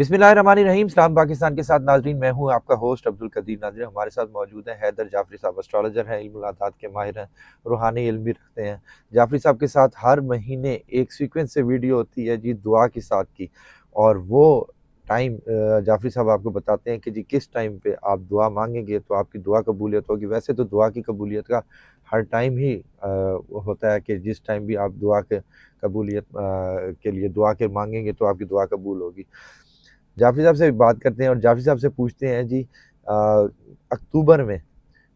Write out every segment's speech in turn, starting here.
बिस्मिल्लाहिर्रहमानिर्रहीम। इस्लाम पाकिस्तान के साथ नाजरीन, मैं हूं आपका होस्ट अब्दुल कदीर नाजरीन। हमारे साथ मौजूद हैं हैदर जाफरी साहब, एस्ट्रोलॉजर हैं, इल्मुल आदात के माहिर हैं, रूहानी इल्म भी रखते हैं। जाफरी साहब के साथ हर महीने एक सीक्वेंस से वीडियो होती है जी दुआ के साथ की, और वो टाइम जाफरी साहब आपको बताते हैं कि जी किस टाइम पे आप दुआ मांगेंगे तो आपकी दुआ कबूलियत होगी। वैसे तो दुआ की कबूलियत का हर टाइम ही होता है कि जिस टाइम भी आप दुआ के कबूलियत के लिए दुआ के मांगेंगे तो आपकी दुआ कबूल होगी। जाफरी साहब से बात करते हैं और जाफरी साहब से पूछते हैं जी अक्टूबर में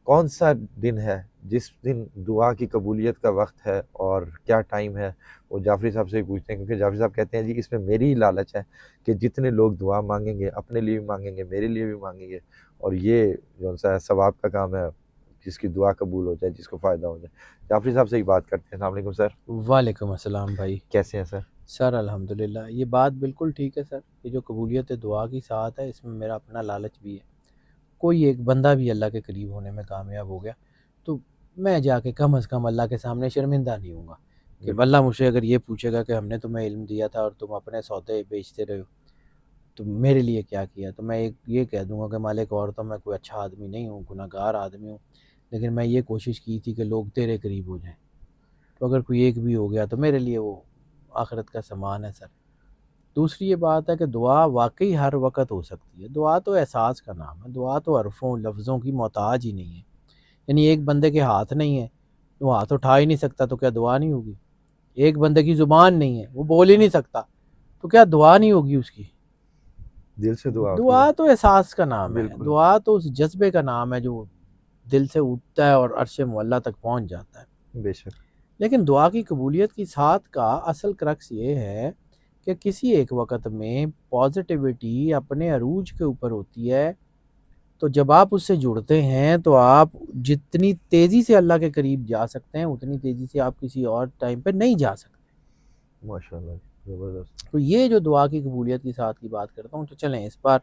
कौन सा दिन है जिस दिन दुआ की कबूलियत का वक्त है और क्या टाइम है, वो जाफरी साहब से ही पूछते हैं। क्योंकि जाफरी साहब कहते हैं जी इसमें मेरी ही लालच है कि जितने लोग दुआ मांगेंगे, अपने लिए भी मांगेंगे, मेरे लिए भी मांगेंगे, और ये जो सा सवाब का काम है, जिसकी दुआ कबूल हो जाए, जिसको फ़ायदा हो जाए। जाफरी साहब से ही बात करते हैं। अस्सलाम वालेकुम सर। वालेकुम अस्सलाम भाई। कैसे हैं सर? सर अल्हम्दुलिल्लाह, ये बात बिल्कुल ठीक है सर। ये जो कबूलियत दुआ की साथ है, इसमें मेरा अपना लालच भी है। कोई एक बंदा भी अल्लाह के करीब होने में कामयाब हो गया तो मैं जाके कम से कम अल्लाह के सामने शर्मिंदा नहीं हूँगा कि अल्लाह मुझसे अगर ये पूछेगा कि हमने तुम्हें इल्म दिया था और तुम अपने सौदे बेचते रहे हो तो मेरे लिए क्या किया, तो मैं एक ये कह दूँगा कि मालिक, और तो मैं कोई अच्छा आदमी नहीं हूँ, गुनहगार आदमी हूँ, लेकिन मैं ये कोशिश की थी कि लोग तेरे करीब हो जाएँ। तो अगर कोई एक भी हो गया तो मेरे लिए वो आखिरत का सामान है सर। दूसरी ये बात है कि दुआ वाकई हर वक्त हो सकती है। दुआ तो एहसास का नाम है, दुआ तो हरफों लफ्ज़ों की मोहताज ही नहीं है। यानी एक बंदे के हाथ नहीं है, वो हाथ उठा ही नहीं सकता तो क्या दुआ नहीं होगी? एक बंदे की ज़ुबान नहीं है, वो बोल ही नहीं सकता तो क्या दुआ नहीं होगी उसकी? दिल से दुआ होती है। दुआ तो एहसास का नाम है, बिल्कुल। दुआ तो उस जज्बे का नाम है जो दिल से उठता है और अर्श मुअल्ला तक पहुँच जाता है। बेशक। लेकिन दुआ की कबूलियत की साथ का असल क्रक्स ये है कि किसी एक वक़्त में पॉजिटिविटी अपने अरूज के ऊपर होती है, तो जब आप उससे जुड़ते हैं तो आप जितनी तेज़ी से अल्लाह के करीब जा सकते हैं, उतनी तेज़ी से आप किसी और टाइम पे नहीं जा सकते। माशाल्लाह, ज़बरदस्त। तो ये जो दुआ की कबूलियत की साथ की बात करता हूँ, तो चलें इस बार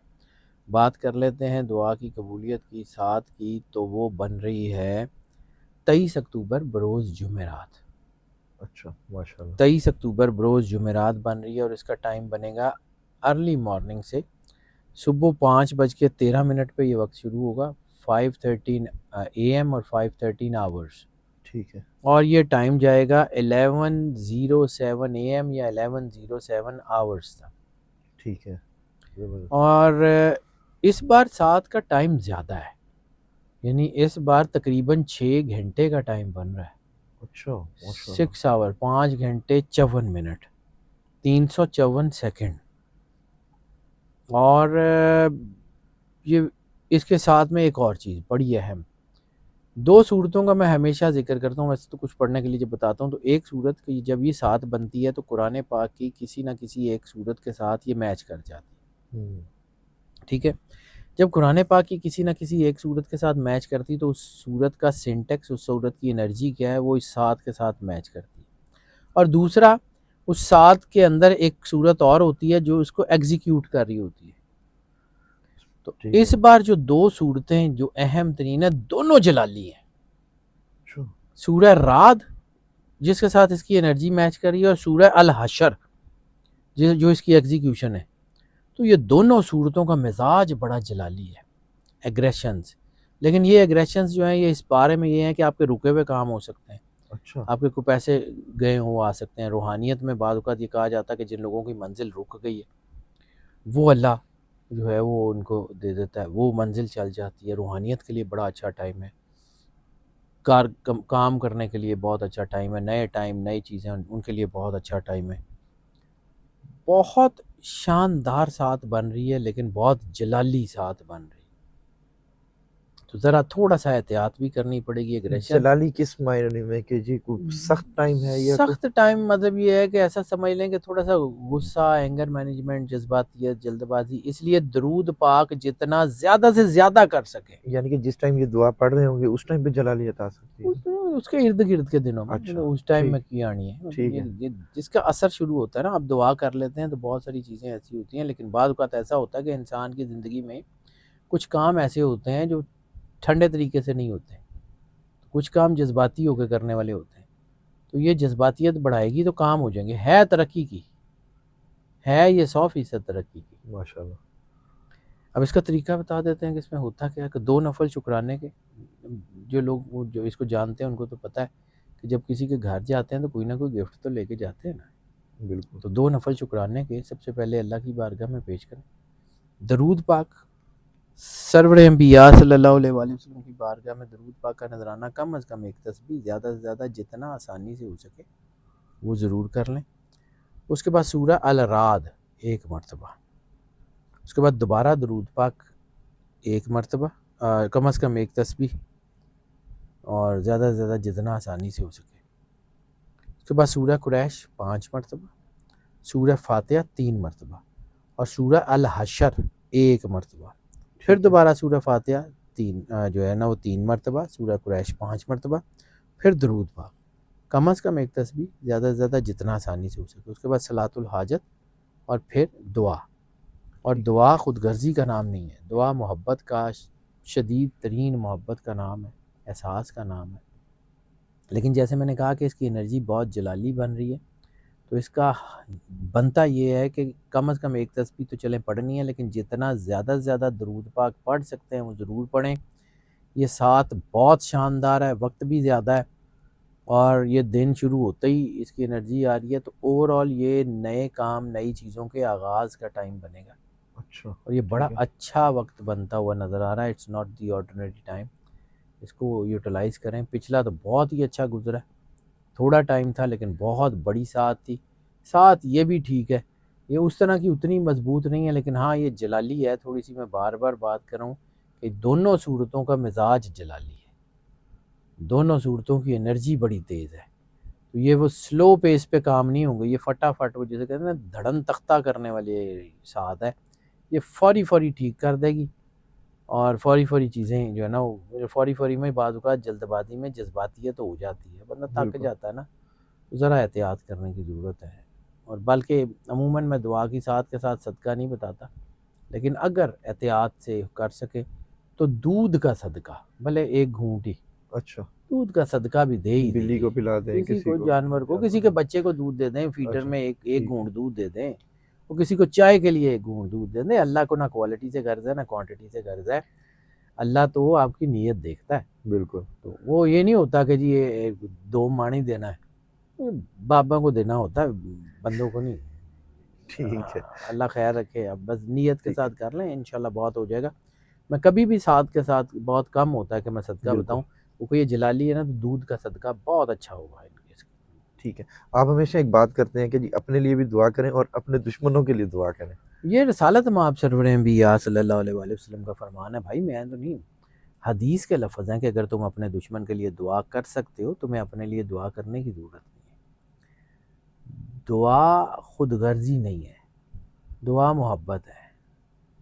बात कर लेते हैं दुआ की कबूलियत की साथ की। तो वो बन रही है 23 अक्टूबर बरोज़ जुमेरात। अच्छा, माशाल्लाह। 23 अक्टूबर बरोज़ जुमेरात बन रही है और इसका टाइम बनेगा अर्ली मॉर्निंग से सुबह 5:13 पे ये वक्त शुरू होगा, 5:13 AM और 5:13 आवर्स, ठीक है। और ये टाइम जाएगा 11:07 AM या 11:07 आवर्स तक। ठीक है, ज़बरदस्त। और इस बार साथ का टाइम ज़्यादा है, यानी इस बार तकरीबन 6 घंटे का टाइम बन रहा है। अच्छा, माशाल्लाह। 6 आवर, 5 घंटे 54 मिनट 354 सेकंड। और ये इसके साथ में एक और चीज़ बड़ी अहम, 2 सूरतों का मैं हमेशा ज़िक्र करता हूँ, वैसे तो कुछ पढ़ने के लिए जब बताता हूँ तो एक सूरत की जब ये साथ बनती है तो कुरान पाक की किसी न किसी एक सूरत के साथ ये मैच कर जाती है। ठीक है, जब कुरान पाक की किसी न किसी एक सूरत के साथ मैच करती तो उस सूरत का सिंटेक्स, उस सूरत की एनर्जी क्या है, वो इस साथ के साथ मैच करती है। और दूसरा, उस साथ के अंदर एक सूरत और होती है जो इसको एग्जीक्यूट कर रही होती है। तो ठीक इस है। बार जो 2 सूरतें जो अहम तरीन है, दोनों जलाली हैं। अच्छा। सूरह राद जिसके साथ इसकी एनर्जी मैच कर रही है, और सूरह अल हशर जो इसकी एग्जीक्यूशन है। तो ये दोनों सूरतों का मिजाज बड़ा जलाली है, एग्रेशंस। लेकिन ये एग्रेशंस जो हैं, ये इस बारे में ये हैं कि आपके रुके हुए काम हो सकते हैं, अच्छा। आपके कोई पैसे गए हो आ सकते हैं। रूहानियत में बाद औक़ात ये कहा जाता है कि जिन लोगों की मंजिल रुक गई है वो अल्लाह जो है वो उनको दे देता है, वो मंजिल चल जाती है। रूहानियत के लिए बड़ा अच्छा टाइम है, काम करने के लिए बहुत अच्छा टाइम है, नए टाइम, नई चीज़ें उनके लिए बहुत अच्छा टाइम है। बहुत शानदार साथ बन रही है, लेकिन बहुत जलाली साथ बन रही है, तो ज़रा थोड़ा सा एहतियात भी करनी पड़ेगी। एग्रेशन जलाली किस मायने में कि जी कोई सख्त टाइम है या कोई? सख्त टाइम मतलब ये है कि ऐसा समझ लें कि थोड़ा सा गुस्सा, एंगर मैनेजमेंट, जज्बातियत, जल्दबाजी, इसलिए दरूद पाक जितना ज़्यादा से ज़्यादा कर सके यानी कि जिस टाइम ये दुआ पढ़ रहे होंगे उस टाइम पे जलालियत आ सकती है। उसके इर्द गिर्द के दिनों में, अच्छा, मतलब उस टाइम ठीक। में की आनी है। ठीक है। ये जिसका असर शुरू होता है ना, आप दुआ कर लेते हैं तो बहुत सारी चीज़ें ऐसी होती हैं, लेकिन बाद औक़ात ऐसा होता है कि इंसान की ज़िंदगी में कुछ काम ऐसे होते हैं जो ठंडे तरीके से नहीं होते, कुछ काम जज्बाती होकर करने वाले होते हैं। तो ये जज्बातियत बढ़ाएगी तो काम हो जाएंगे। है तरक्की की, है ये 100% तरक्की की। माशाल्लाह। अब इसका तरीका बता देते हैं कि इसमें होता क्या है कि 2 नफल शुक्राने के, जो लोग जो इसको जानते हैं उनको तो पता है कि जब किसी के घर जाते हैं तो कोई ना कोई गिफ्ट तो लेके जाते हैं ना। बिल्कुल। तो 2 नफल शुक्राने के सबसे पहले अल्लाह की बारगाह में पेश करें, दरूद पाक, सरवर अंबिया सल्लल्लाहु अलैहि वसल्लम की बारगाह में दरूद पाक का नजराना कम अज़ कम एक तस्बीह, ज़्यादा से ज़्यादा जितना आसानी से हो सके वो ज़रूर कर लें। उसके बाद सूरह अल राद 1 मरतबा, उसके बाद दोबारा दरूद पाक 1 मरतबा, कम अज़ कम एक तस्बीह, और ज़्यादा से ज़्यादा जितना आसानी से हो सके। उसके बाद सूरह कुरैश 5 मरतबा, सूरह फातिहा 3 मरतबा, और सूरह अल हशर 1 मरतबा। फिर दोबारा सूरह फातिहा 3 मरतबा, सूरह कुरैश 5 मरतबा, फिर दरूद पाक, कम अज़ कम एक तस्बीह, ज़्यादा से ज़्यादा जितना आसानी से हो सके। उसके बाद सलातुल हाजत, और फिर दुआ। और दुआ खुद गर्जी का नाम नहीं है, दुआ मोहब्बत का, शदीद तरीन मोहब्बत का नाम है, एहसास का नाम है। लेकिन जैसे मैंने कहा कि इसकी एनर्जी बहुत जलाली बन रही है, तो इसका बनता ये है कि कम अज़ कम एक तस्बीह तो चलें पढ़नी है, लेकिन जितना ज़्यादा से ज़्यादा दरूद पाक पढ़ सकते हैं वो ज़रूर पढ़ें। ये साथ बहुत शानदार है, वक्त भी ज़्यादा है, और ये दिन शुरू होते ही इसकी एनर्जी आ रही है, तो ओवरऑल ये नए काम, नई चीज़ों के आगाज़ का टाइम बनेगा। अच्छा। और ये बड़ा ठीक है। अच्छा वक्त बनता हुआ नज़र आ रहा है। It's not the ordinary time, इसको यूटिलाइज़ करें। पिछला तो बहुत ही अच्छा गुजरा है, थोड़ा टाइम था लेकिन बहुत बड़ी साथ थी। साथ ये भी ठीक है, ये उस तरह की उतनी मजबूत नहीं है, लेकिन हाँ ये जलाली है थोड़ी सी। मैं बार बार बात कर रहा हूँ कि दोनों सूरतों का मिजाज जलाली है, दोनों सूरतों की एनर्जी बड़ी तेज़ है। तो ये वो स्लो पेस पे काम नहीं होंगे, ये फटाफट, वो जैसे कहते हैं ना धड़न तख्ता करने वाली साथ है, ये फौरी फौरी ठीक कर देगी। और फौरी फौरी चीज़ें जो है ना, वो फौरी फौरी में बाज़ औक़ात जल्दबाजी में जज्बातियत तो हो जाती है, बंदा थक बिल्कुल। जाता है ना, तो ज़रा एहतियात करने की ज़रूरत है। और बल्कि अमूमन मैं दुआ की साथ के साथ सदका नहीं बताता, लेकिन अगर एहतियात से कर सके तो दूध का सदका, भले एक घूंट ही अच्छा। दूध का सदका भी दे ही बिल्ली दीजिए, को पिला दें, किसी किसी को, को जानवर को, किसी के बच्चे को दूध दे दें, फीडर अच्छा। में एक ठीक है। घूंट दूध दे दें, वो किसी को चाय के लिए एक घूंट दूध दे दें। अल्लाह को ना क्वालिटी से गर्ज है ना क्वांटिटी से गर्ज है, अल्लाह तो आपकी नीयत देखता है। बिल्कुल। तो वो ये नहीं होता कि जी ये 2 माणी देना है, बाबा को देना होता है, बंदों को नहीं। ठीक है। अल्लाह खैर रखे, अब बस नीयत के ठीक है। साथ कर लें, इंशाल्लाह बहुत हो जाएगा। मैं कभी भी साथ के साथ, बहुत कम होता है कि मैं सदका बिल्कुल। बताऊं, वो कोई ये जलाली है ना, तो दूध का सदका बहुत अच्छा होगा इनके। ठीक है। आप हमेशा एक बात करते हैं कि जी अपने लिए भी दुआ करें और अपने दुश्मनों के लिए दुआ करें। ये रसालत माब सरवर अंबिया सल्लल्लाहु अलैहि वसल्लम का फरमान है भाई, मैं तो नहीं, हदीस के लफ्ज़ हैं कि अगर तुम अपने दुश्मन के लिए दुआ कर सकते हो, तुम्हें अपने लिए दुआ करने की ज़रूरत नहीं है। दुआ खुद गर्जी नहीं है, दुआ मोहब्बत है।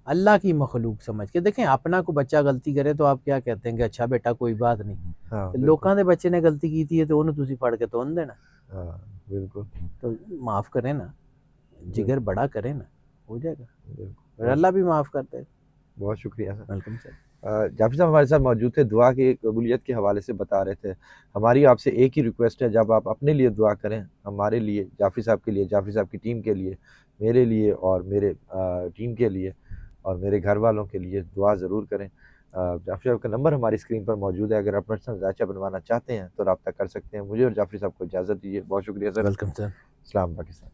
अल्लाह की मखलूक समझ के देखें, अपना को बच्चा गलती करे तो आप क्या कहते हैं कि अच्छा बेटा कोई बात नहीं, हाँ, तो बिल्कुल। लोगों के बच्चे ने गलती की थी है तो उन्हें तुसी फड़ के तोन देना, हाँ, बिल्कुल। तो माफ़ करें ना, बिल्कुल। जिगर बड़ा करें ना, हो जाएगा। बिल्कुल। और अल्लाह भी माफ़ करता है। बहुत शुक्रिया सर। Welcome sir. जाफ़ी साहब हमारे साथ मौजूद थे, दुआ की कबूलियत के हवाले से बता रहे थे। हमारी आपसे एक ही रिक्वेस्ट है, जब आप अपने लिए दुआ करें, हमारे लिए, जाफ़ी साहब के लिए, जाफ़ी साहब की टीम के लिए, मेरे लिए और मेरे टीम के लिए और मेरे घर वालों के लिए दुआ ज़रूर करें। जाफ़ी साहब का नंबर हमारी स्क्रीन पर मौजूद है, अगर आप पर्सनल जायचा बनवाना चाहते हैं तो रब्ता कर सकते हैं। मुझे और जाफ़ी साहब को इजाज़त दीजिए। बहुत शुक्रिया सर। Welcome sir. सलाम पाकिस्तान।